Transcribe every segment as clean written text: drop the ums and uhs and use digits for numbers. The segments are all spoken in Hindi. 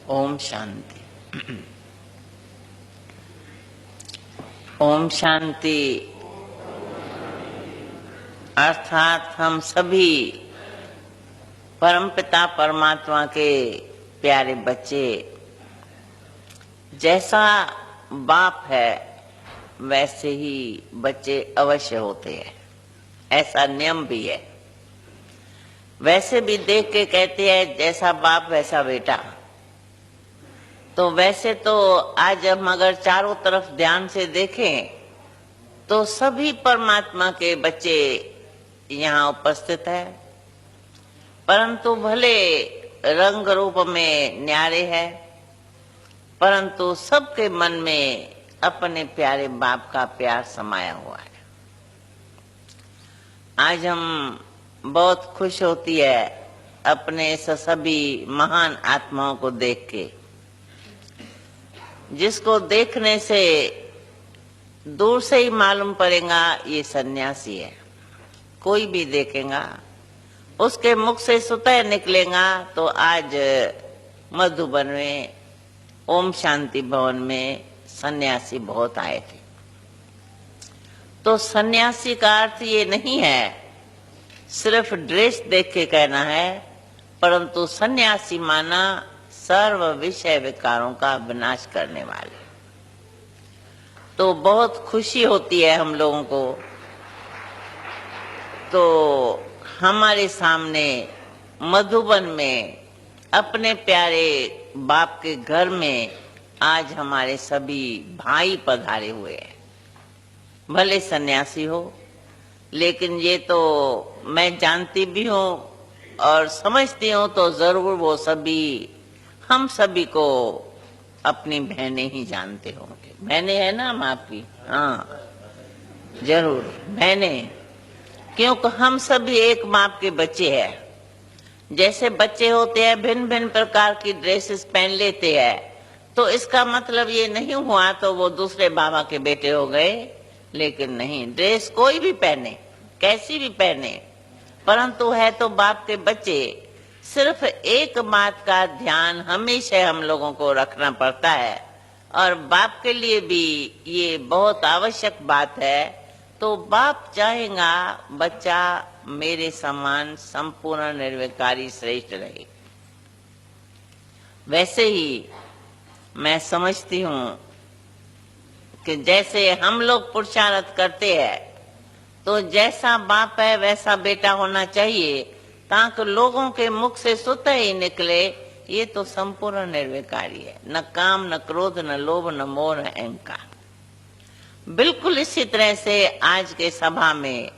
ओम शांति। ओम शांति अर्थात हम सभी परमपिता परमात्मा के प्यारे बच्चे, जैसा बाप है वैसे ही बच्चे अवश्य होते हैं, ऐसा नियम भी है। वैसे भी देख के कहते हैं जैसा बाप वैसा बेटा। तो वैसे तो आज हम अगर चारों तरफ ध्यान से देखें तो सभी परमात्मा के बच्चे यहाँ उपस्थित है, परंतु भले रंग रूप में न्यारे है, परंतु सबके मन में अपने प्यारे बाप का प्यार समाया हुआ है। आज हम बहुत खुश होती है अपने सभी महान आत्माओं को देख के, जिसको देखने से दूर से ही मालूम पड़ेगा ये सन्यासी है। कोई भी देखेगा उसके मुख से स्वतः निकलेगा। तो आज मधुबन में ओम शांति भवन में सन्यासी बहुत आए थे। तो सन्यासी का अर्थ ये नहीं है सिर्फ ड्रेस देख के कहना है, परंतु सन्यासी माना सर्व विषय विकारों का विनाश करने वाले। तो बहुत खुशी होती है हम लोगों को। तो हमारे सामने मधुबन में अपने प्यारे बाप के घर में आज हमारे सभी भाई पधारे हुए हैं। भले सन्यासी हो, लेकिन ये तो मैं जानती भी हूँ और समझती हूँ, तो जरूर वो सभी हम सभी को अपनी बहनें ही जानते होंगे। बहनें है ना हम आपकी? हाँ जरूर बहनें, क्योंकि हम सभी एक बाप के बच्चे हैं। जैसे बच्चे होते हैं भिन्न भिन्न प्रकार की ड्रेसेस पहन लेते हैं, तो इसका मतलब ये नहीं हुआ तो वो दूसरे बाबा के बेटे हो गए। लेकिन नहीं, ड्रेस कोई भी पहने, कैसी भी पहने, परंतु है तो बाप के बच्चे। सिर्फ एक बात का ध्यान हमेशा हम लोगों को रखना पड़ता है, और बाप के लिए भी ये बहुत आवश्यक बात है। तो बाप चाहेगा बच्चा मेरे समान संपूर्ण निर्विकारी श्रेष्ठ रहे। वैसे ही मैं समझती हूँ कि जैसे हम लोग पुरुषार्थ करते हैं, तो जैसा बाप है वैसा बेटा होना चाहिए, ताकि लोगों के मुख से स्वतः ही निकले ये तो संपूर्ण निर्विकारी है, न काम न क्रोध न लोभ न मोह न अहंकार। बिल्कुल इसी तरह से आज के सभा में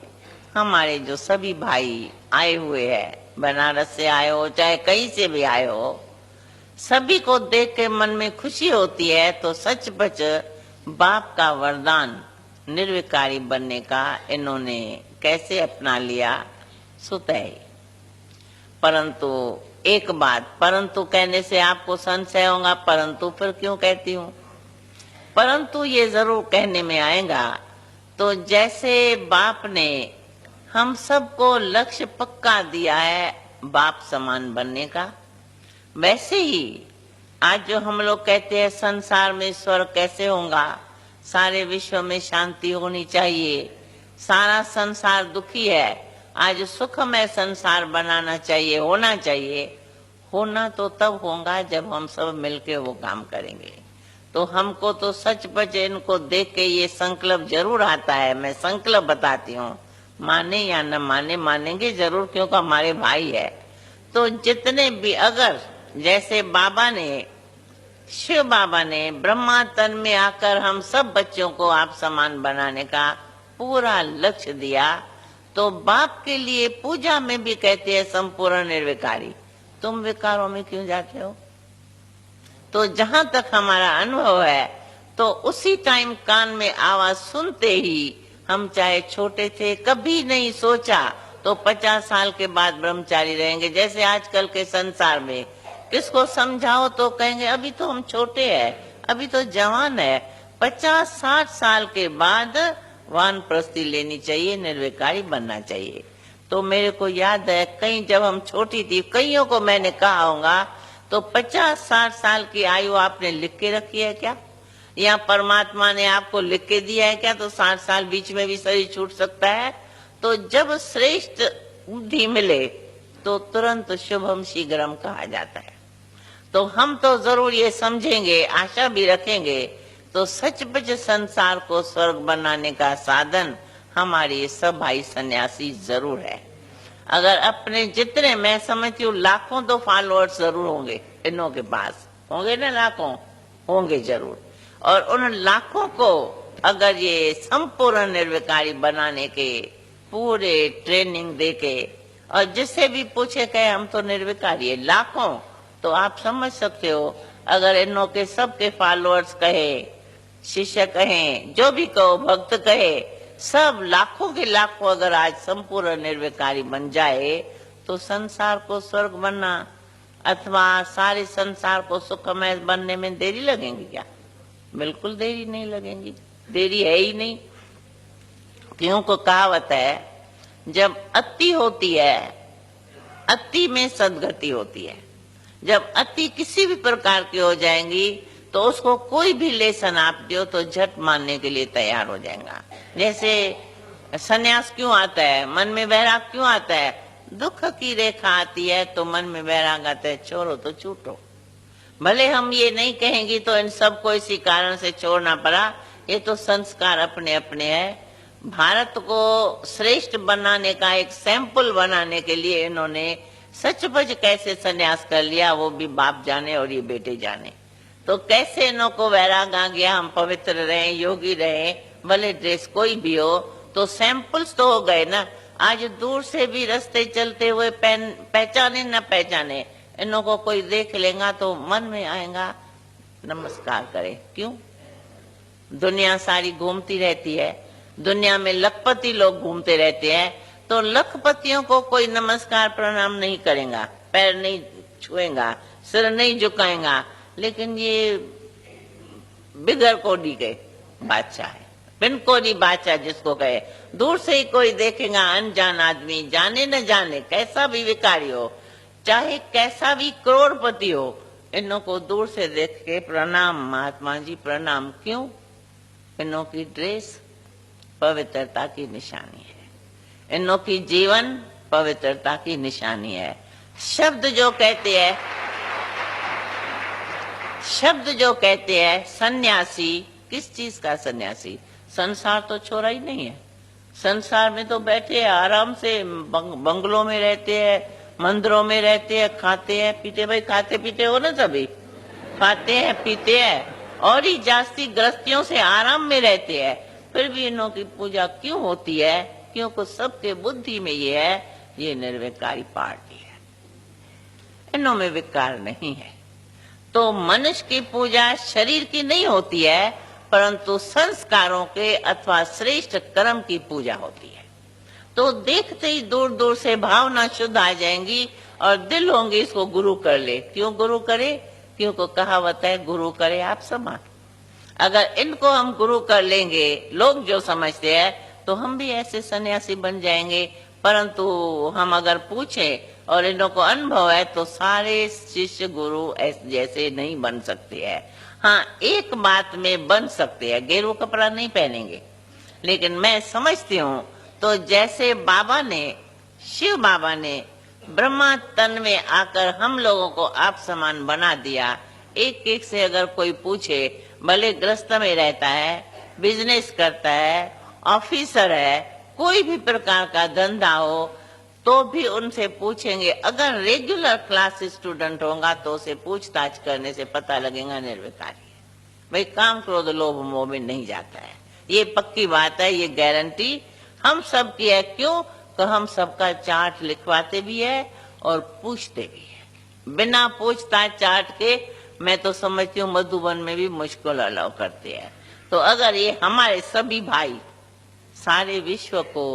हमारे जो सभी भाई आए हुए हैं, बनारस से आए हो चाहे कहीं से भी आए हो, सभी को देख के मन में खुशी होती है। तो सचमुच बाप का वरदान निर्विकारी बनने का इन्होंने कैसे अपना लिया, स्वतः ही। परंतु एक बात, परंतु कहने से आपको संशय होगा, परंतु फिर क्यों कहती हूँ? परंतु ये जरूर कहने में आएगा। तो जैसे बाप ने हम सबको लक्ष्य पक्का दिया है बाप समान बनने का, वैसे ही आज जो हम लोग कहते हैं संसार में स्वर्ग कैसे होगा, सारे विश्व में शांति होनी चाहिए, सारा संसार दुखी है, आज सुखमय संसार बनाना चाहिए, होना चाहिए। होना तो तब होगा जब हम सब मिलके वो काम करेंगे। तो हमको तो सचमुच इनको देख के ये संकल्प जरूर आता है। मैं संकल्प बताती हूँ, माने या न माने, मानेंगे जरूर, क्योंकि हमारे भाई है। तो जितने भी, अगर जैसे बाबा ने, शिव बाबा ने ब्रह्मा तन में आकर हम सब बच्चों को आप समान बनाने का पूरा लक्ष्य दिया, तो बाप के लिए पूजा में भी कहते हैं संपूर्ण निर्विकारी। तुम विकारों में क्यों जाते हो? तो जहां तक हमारा अनुभव है, तो उसी टाइम कान में आवाज सुनते ही हम चाहे छोटे थे, कभी नहीं सोचा तो 50 साल के बाद ब्रह्मचारी रहेंगे। जैसे आजकल के संसार में किसको समझाओ तो कहेंगे अभी तो हम छोटे हैं, अभी तो जवान है। 50-60 साल के बाद वानप्रस्थी लेनी चाहिए, निर्विकारी बनना चाहिए। तो मेरे को याद है कहीं जब हम छोटी थी, कईयों को मैंने कहा होगा तो 50-60 साल की आयु आपने लिख के रखी है क्या, या परमात्मा ने आपको लिख के दिया है क्या? तो 60 साल बीच में भी शरीर छूट सकता है। तो जब श्रेष्ठ बुद्धि मिले तो तुरंत शुभम शीघ्रम कहा जाता है। तो हम तो जरूर ये समझेंगे, आशा भी रखेंगे, तो सचमुच संसार को स्वर्ग बनाने का साधन हमारे सब भाई सन्यासी जरूर है। अगर अपने जितने, मैं समझती हूँ लाखों तो फॉलोअर्स जरूर होंगे इनों के पास, होंगे ना, लाखों होंगे जरूर। और उन लाखों को अगर ये संपूर्ण निर्विकारी बनाने के पूरे ट्रेनिंग देके, और जिससे भी पूछे कहे हम तो निर्विकारी है लाखों, तो आप समझ सकते हो अगर इनों के सबके फॉलोअर्स कहे, शिष्य कहें, जो भी कहो, भक्त कहे, सब लाखों के लाखों अगर आज संपूर्ण निर्विकारी बन जाए तो संसार को स्वर्ग बनना अथवा सारे संसार को सुखमय बनने में देरी लगेगी क्या? बिल्कुल देरी नहीं लगेगी, देरी है ही नहीं। क्योंकि कहावत है, जब अति होती है, अति में सदगति होती है। जब अति किसी भी प्रकार की हो जाएंगी तो उसको कोई भी लेसन आप दो तो झट मानने के लिए तैयार हो जाएगा। जैसे सन्यास क्यों आता है, मन में वैराग क्यों आता है? दुख की रेखा आती है तो मन में वैराग आता है, छोड़ो तो छूटो। भले हम ये नहीं कहेंगे तो इन सबको इसी कारण से छोड़ना पड़ा, ये तो संस्कार अपने अपने है। भारत को श्रेष्ठ बनाने का एक सैंपल बनाने के लिए इन्होंने सचमुच कैसे सन्यास कर लिया, वो भी बाप जाने और ये बेटे जाने। तो कैसे इन्हों को वैराग आ गया, हम पवित्र रहे, योगी रहे, भले ड्रेस कोई भी हो, तो सैंपल्स तो हो गए ना। आज दूर से भी रास्ते चलते हुए पहचाने न पहचाने, इन्हों को कोई देख लेगा तो मन में आएगा नमस्कार करे। क्यों? दुनिया सारी घूमती रहती है, दुनिया में लखपति लोग घूमते रहते हैं, तो लखपतियों को कोई नमस्कार प्रणाम नहीं करेगा, पैर नहीं छुएगा, सिर नहीं झुकाएगा। लेकिन ये बिगर कोडी के बादशाह है, बिन कोडी बादशाह जिसको कहे, दूर से ही कोई देखेगा, अनजान आदमी, जाने न जाने, कैसा भी विकारी हो, चाहे कैसा भी करोड़पति हो, इनों को दूर से देख के प्रणाम, महात्मा जी प्रणाम। क्यों? इनों की ड्रेस पवित्रता की निशानी है, इनों की जीवन पवित्रता की निशानी है। शब्द जो कहते हैं सन्यासी, किस चीज का सन्यासी? संसार तो छोड़ा ही नहीं है, संसार में तो बैठे आराम से, बंगलों में रहते हैं, मंदिरों में रहते हैं, खाते हैं पीते। भाई खाते पीते हो ना, सभी खाते हैं पीते हैं, और ही जास्ती गृहस्थियों से आराम में रहते हैं, फिर भी इन्हों की पूजा क्यों होती है? क्योंकि सबके बुद्धि में ये है, ये निर्विकारी पार्टी है, इनों में विकार नहीं है। तो मनुष्य की पूजा शरीर की नहीं होती है, परंतु संस्कारों के अथवा श्रेष्ठ कर्म की पूजा होती है। तो देखते ही दूर दूर से भावना शुद्ध आ जाएंगी और दिल होंगे इसको गुरु कर ले। क्यों गुरु करे? क्योंकि कहावत है, गुरु करे आप समान। अगर इनको हम गुरु कर लेंगे, लोग जो समझते हैं, तो हम भी ऐसे सन्यासी बन जाएंगे। परंतु हम अगर पूछें और इनको को अनुभव है तो सारे शिष्य गुरु जैसे नहीं बन सकते हैं। हाँ, एक बात में बन सकते हैं, गेरुआ कपड़ा नहीं पहनेंगे, लेकिन मैं समझती हूँ तो जैसे बाबा ने, शिव बाबा ने ब्रह्मा तन में आकर हम लोगों को आप समान बना दिया। एक एक से अगर कोई पूछे, भले गृहस्थ में रहता है, बिजनेस करता है, ऑफिसर है, कोई भी प्रकार का धंधा हो, तो भी उनसे पूछेंगे। अगर रेगुलर क्लास स्टूडेंट होगा तो उसे पूछताछ करने से पता लगेगा निर्विकारी है। भाई काम क्रोध लोभ मोह में नहीं जाता है, ये पक्की बात है, ये गारंटी हम सब की है। क्यों? तो हम सबका चार्ट लिखवाते भी है और पूछते भी है। बिना पूछताछ चार्ट के मैं तो समझती हूँ मधुबन में भी मुश्किल अलाउ करते हैं। तो अगर ये हमारे सभी भाई सारे विश्व को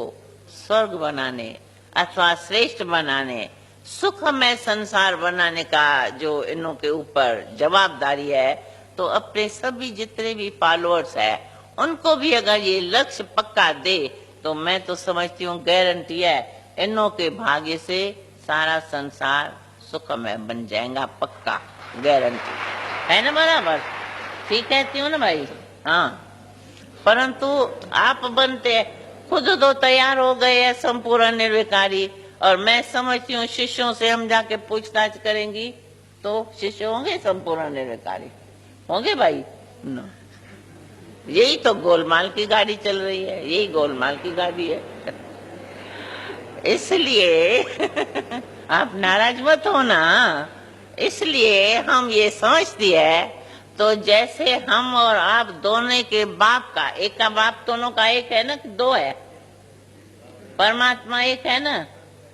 स्वर्ग बनाने अथवा श्रेष्ठ बनाने, सुखमय संसार बनाने का जो इनों के ऊपर जवाबदारी है, तो अपने सभी जितने भी फॉलोअर्स है उनको भी अगर ये लक्ष्य पक्का दे तो मैं तो समझती हूँ गारंटी है, इनों के भाग्य से सारा संसार सुखमय बन जाएगा, पक्का, गारंटी है ना, बराबर? ठीक कहती हूँ ना भाई? हाँ। परंतु आप बनते खुद तो तैयार हो गए हैं संपूर्ण निर्विकारी, और मैं समझती हूँ शिष्यों से हम जाके पूछताछ करेंगी तो शिष्य होंगे संपूर्ण निर्विकारी, होंगे भाई? न। यही तो गोलमाल की गाड़ी चल रही है, यही गोलमाल की गाड़ी है। इसलिए आप नाराज मत होना, इसलिए हम ये समझती है, तो जैसे हम और आप दोनों के बाप का, एक का बाप दोनों का एक है ना कि दो है? परमात्मा एक है ना,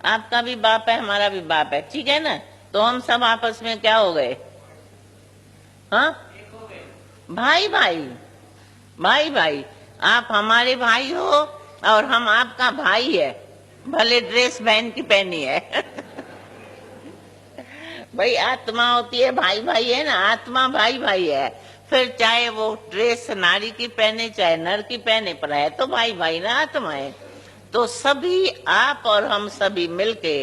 आपका भी बाप है, हमारा भी बाप है, ठीक है ना? तो हम सब आपस में क्या हो गए? हाँ, भाई भाई, भाई भाई। आप हमारे भाई हो और हम आपका भाई है, भले ड्रेस बहन की पहनी है। भाई आत्मा होती है, भाई भाई है ना, आत्मा भाई भाई है। फिर चाहे वो ड्रेस नारी की पहने चाहे नर की पहने, पर है तो भाई भाई ना, आत्मा है। तो सभी आप और हम सभी मिलके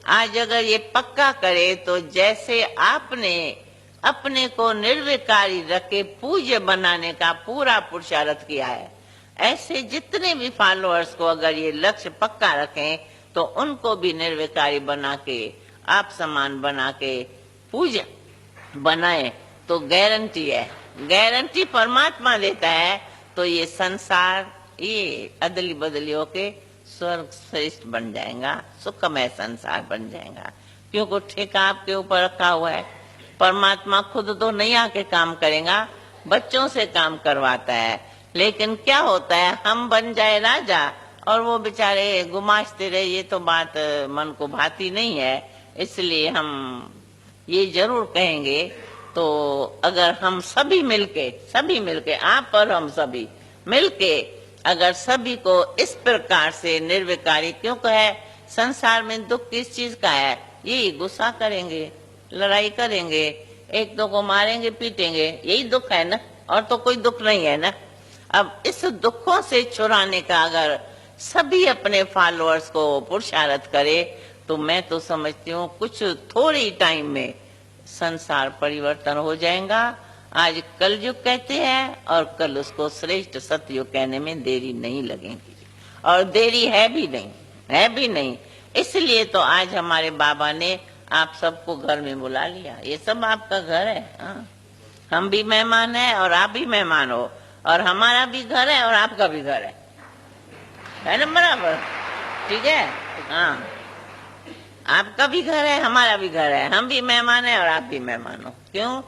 आज अगर ये पक्का करे, तो जैसे आपने अपने को निर्विकारी रखे पूज्य बनाने का पूरा पुरुषार्थ किया है, ऐसे जितने भी फॉलोअर्स को अगर ये लक्ष्य पक्का रखें तो उनको भी निर्विकारी बना के, आप समान बना के पूज्य बनाए, तो गारंटी है, गारंटी परमात्मा देता है। तो ये संसार ये अदली बदली होके स्वर्ग श्रेष्ठ बन जाएगा, सुखमय संसार बन जाएगा, क्योंकि ठेका आपके ऊपर रखा हुआ है। परमात्मा खुद तो नहीं आके काम करेगा, बच्चों से काम करवाता है। लेकिन क्या होता है, हम बन जाए राजा और वो बेचारे गुमाश्ते रहे, ये तो बात मन को भाती नहीं है। इसलिए हम ये जरूर कहेंगे, तो अगर हम सभी मिलके आप और हम सभी मिलके अगर सभी को इस प्रकार से निर्विकारी, क्योंकि है संसार में दुख किस चीज का है? यही गुस्सा करेंगे, लड़ाई करेंगे, एक दो को मारेंगे पीटेंगे, यही दुख है ना, और तो कोई दुख नहीं है ना। अब इस दुखों से छुड़ाने का अगर सभी अपने फॉलोअर्स को पुरुषार्थ करे, तो मैं तो समझती हूँ कुछ थोड़ी टाइम में संसार परिवर्तन हो जाएगा। आज कलयुग कहते हैं और कल उसको श्रेष्ठ सतयुग कहने में देरी नहीं लगेगी, और देरी है भी नहीं। इसलिए तो आज हमारे बाबा ने आप सबको घर में बुला लिया, ये सब आपका घर है। हाँ, हम भी मेहमान हैं और आप भी मेहमान हो, और हमारा भी घर है और आपका भी घर है ना, बराबर? ठीक है। हाँ, आपका भी घर है, हमारा भी घर है, हम भी मेहमान हैं और आप भी मेहमान हो। क्यों?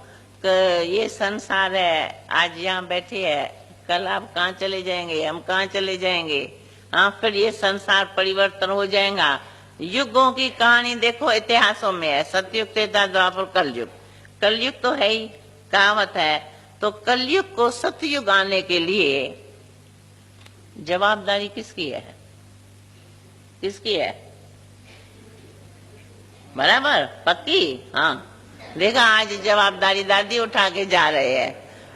ये संसार है, आज यहाँ बैठे है, कल आप कहाँ चले जाएंगे, हम कहाँ चले जाएंगे। हाँ, फिर ये संसार परिवर्तन हो जाएगा। युगों की कहानी देखो, इतिहासों में है, सतयुग, त्रेता, द्वापर, कलयुग। कलयुग तो है ही, कहावत है। तो कलयुग को सतयुग आने के लिए जवाबदारी किसकी है? किसकी है? बराबर, पक्की? हाँ, देखा, आज जवाबदारी दादी उठा के जा रहे हैं।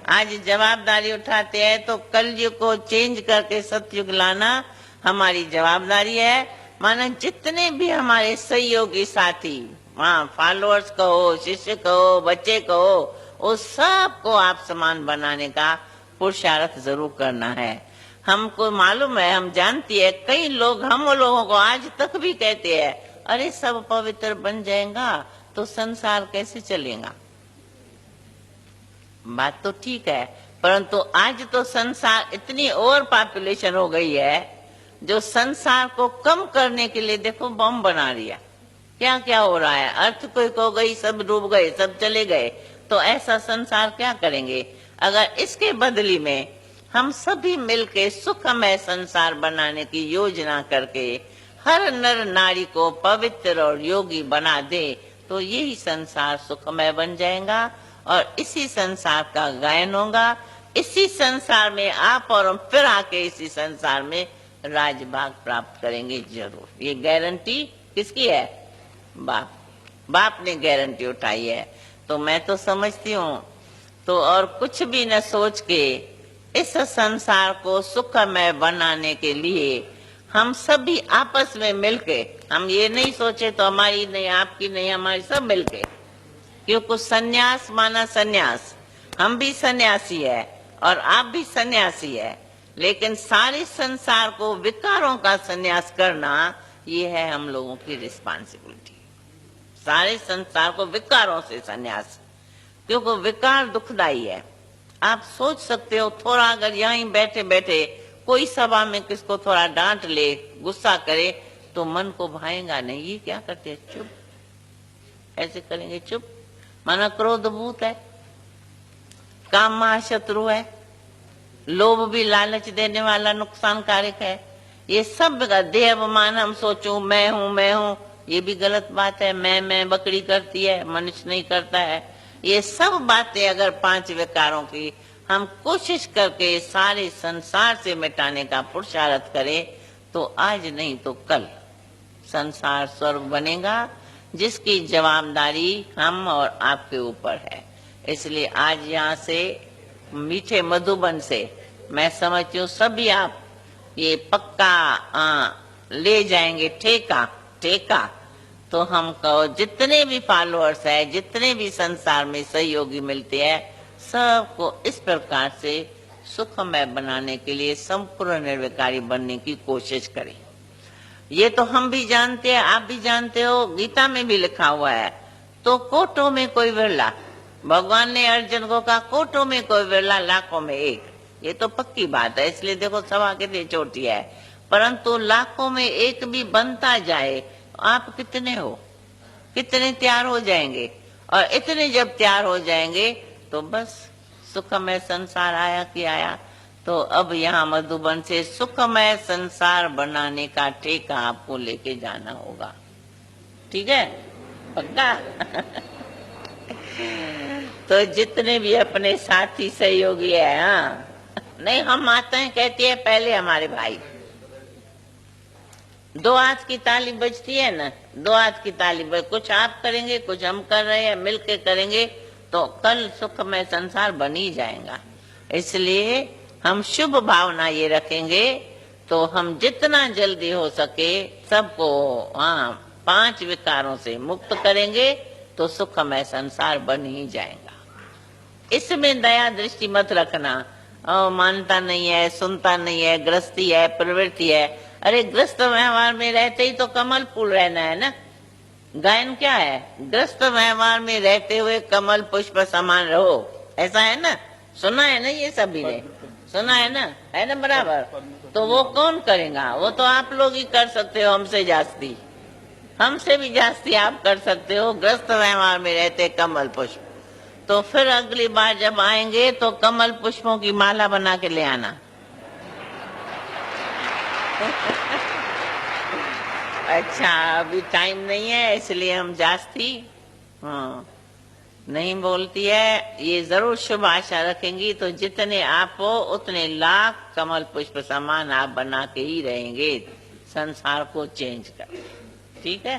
आज जवाबदारी उठाते हैं, तो कलयुग को चेंज करके सतयुग लाना हमारी जवाबदारी है। माना जितने भी हमारे सहयोगी साथी, वहाँ फॉलोअर्स कहो, शिष्य कहो, बच्चे कहो, उस सबको आप समान बनाने का पुरुषार्थ जरूर करना है। हमको मालूम है, हम जानती है, कई लोग हम लोगों को आज तक भी कहते हैं, अरे सब पवित्र बन जाएगा तो संसार कैसे चलेगा। बात तो ठीक है, परंतु आज तो संसार इतनी ओवर पॉपुलेशन हो गई है, जो संसार को कम करने के लिए देखो बम बना लिया। क्या क्या हो रहा है, अर्थक्वेक हो गई, सब डूब गए, सब चले गए। तो ऐसा संसार क्या करेंगे? अगर इसके बदली में हम सभी मिलके सुखमय संसार बनाने की योजना करके हर नर नारी को पवित्र और योगी बना दे, तो यही संसार सुखमय बन जाएगा, और इसी संसार का गायन होगा। इसी संसार में आप और हम फिर आके इसी संसार में राजभाग प्राप्त करेंगे जरूर। ये गारंटी किसकी है? बाप ने गारंटी उठाई है। तो मैं तो समझती हूँ, तो और कुछ भी न सोच के इस संसार को सुखमय बनाने के लिए हम सभी आपस में मिलके हम ये नहीं सोचे तो हमारी नहीं, आपकी नहीं, हमारी सब मिलके। क्योंकि सन्यास माना सन्यास, हम भी सन्यासी है और आप भी सन्यासी है, लेकिन सारे संसार को विकारों का सन्यास करना ये है हम लोगों की रिस्पांसिबिलिटी। सारे संसार को विकारों से सन्यास, क्योंकि विकार दुखदाई है। आप सोच सकते हो, थोड़ा अगर यहीं बैठे बैठे कोई सभा में किसको थोड़ा डांट ले, गुस्सा करे, तो मन को भाएगा नहीं, ये क्या करते हैं, चुप ऐसे करेंगे, चुप। माना क्रोध भूत है, काम महाशत्रु है, लोभ भी लालच देने वाला नुकसानकारक है। ये सब देह अभिमान, हम सोचूं मैं हूं, ये भी गलत बात है। मैं बकरी करती है, मनुष्य नहीं करता है। ये सब बातें अगर 5 विकारों की हम कोशिश करके सारे संसार से मिटाने का पुरुषार्थ करें, तो आज नहीं तो कल संसार स्वर्ग बनेगा, जिसकी जवाबदारी हम और आपके ऊपर है। इसलिए आज यहाँ से मीठे मधुबन से मैं समझती हूँ सभी आप ये पक्का ले जाएंगे ठेका। तो हम कहो जितने भी फॉलोअर्स है, जितने भी संसार में सहयोगी मिलते हैं, सबको इस प्रकार से सुखमय बनाने के लिए संपूर्ण निर्विकारी बनने की कोशिश करें। ये तो हम भी जानते हैं, आप भी जानते हो, गीता में भी लिखा हुआ है। तो कोटों में कोई विरला, भगवान ने अर्जुन को कहा कोटों में कोई विरला, लाखों में एक। ये तो पक्की बात है। इसलिए देखो सभा कितनी छोटी है, परंतु लाखों में एक भी बनता जाए, आप कितने हो, कितने तैयार हो जाएंगे। और इतने जब तैयार हो जाएंगे तो बस सुखमय संसार आया कि आया। तो अब यहाँ मधुबन से सुखमय संसार बनाने का ठेका आपको लेके जाना होगा। ठीक है, पक्का? तो जितने भी अपने साथी सहयोगी है, हाँ नहीं, हम माताएं कहती है पहले हमारे भाई। 2 हाथ की ताली बजती है ना, 2 हाथ की ताली बज, कुछ आप करेंगे, कुछ हम कर रहे हैं, मिलके करेंगे तो कल सुखमय संसार बन ही जाएगा। इसलिए हम शुभ भावना ये रखेंगे तो हम जितना जल्दी हो सके सबको 5 विकारों से मुक्त करेंगे तो सुखमय संसार बन ही जाएगा। इसमें दया दृष्टि मत रखना, मानता नहीं है, सुनता नहीं है, गृहस्थी है, प्रवृत्ति है। अरे गृहस्थ व्यवहार में रहते ही तो कमल फूल रहना है ना। गायन क्या है, गृहस्थ व्यवहार में रहते हुए कमल पुष्प समान रहो, ऐसा है ना। सुना है ना, ये सभी ने सुना है ना बराबर। तो वो कौन करेगा, वो तो आप लोग ही कर सकते हो, हमसे जास्ती, हमसे भी जास्ती आप कर सकते हो। गृहस्थ व्यवहार में रहते कमल पुष्प, तो फिर अगली बार जब आएंगे तो कमल पुष्पों की माला बना के ले आना। अच्छा, अभी टाइम नहीं है इसलिए हम जास्ती नहीं बोलती है। ये जरूर शुभ आशा रखेंगी तो जितने आप हो उतने लाख कमल पुष्प समान आप बना के ही रहेंगे, संसार को चेंज कर। ठीक है,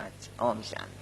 अच्छा, ओम शांति।